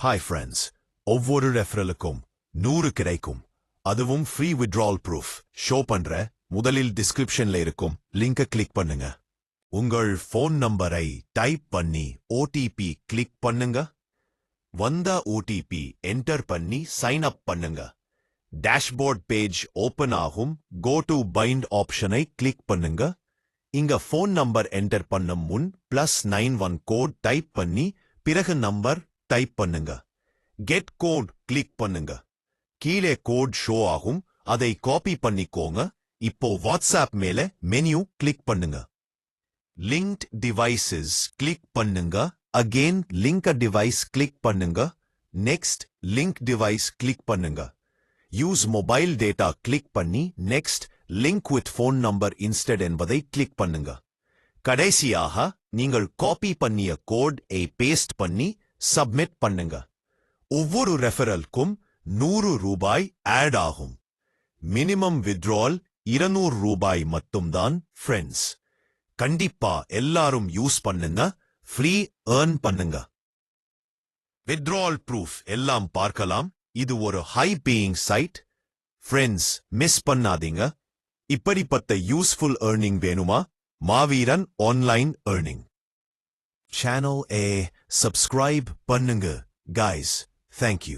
Hi friends, ஒவ்வொரு ரெஃபரலுக்கும் 100 கிடைக்கும். அதுவும் ஃப்ரீ withdrawal proof. ஷோ பண்ற முதலில் டிஸ்கிரிப்ஷன்ல இருக்கும் லிங்கை கிளிக் பண்ணுங்க. உங்கள் ஃபோன் நம்பரை டைப் பண்ணி ஓடிபி கிளிக் பண்ணுங்க. வந்த ஓடிபி என்டர் பண்ணி சைன் அப் பண்ணுங்க. டேஷ்போர்ட் பேஜ் ஓபன் ஆகும். கோ டு பைண்ட் ஆப்ஷனை கிளிக் பண்ணுங்க. இங்க ஃபோன் நம்பர் என்டர் பண்ணும் முன் +91 கோட் டைப் பண்ணி பிறகு நம்பர் டைப் பண்ணுங்க. கெட் கோட் கிளிக் பண்ணுங்க. கீழே கோட் ஷோ ஆகும். அதை காப்பி பண்ணிக்கோங்க. இப்போ வாட்ஸ்ஆப் மேல மெனு கிளிக் பண்ணுங்க. லிங்க்ட் டிவைசஸ் கிளிக் பண்ணுங்க. அகெயின் லிங்க் டிவைஸ் கிளிக் பண்ணுங்க. நெக்ஸ்ட் லிங்க் டிவைஸ் கிளிக் பண்ணுங்க. யூஸ் மொபைல் டேட்டா கிளிக் பண்ணி next link with phone number instead என்பதை கிளிக் பண்ணுங்க. கடைசியாக நீங்கள் காப்பி பண்ணிய கோட் பேஸ்ட் பண்ணி சப்மிட் பண்ணுங்க. ஒவ்வொரு ரெஃபரலுக்கும் 100 ரூபாய் ஆட் ஆகும். மினிமம் வித்ட்ரால் 200 ரூபாய் மட்டும்தான் ஃப்ரெண்ட்ஸ். கண்டிப்பா எல்லாரும் யூஸ் பண்ணுங்க. ஃப்ரீ ஏர்ன் பண்ணுங்க. வித்ட்ரால் ப்ரூஃப் எல்லாம் பார்க்கலாம். இது ஒரு high paying site. Friends miss பண்ணாதீங்க. இப்படிப்பட்ட யூஸ்ஃபுல் ஏர்னிங் வேணுமா? Maaveeran online earning channel subscribe பண்ணுங்க. guys, thank you.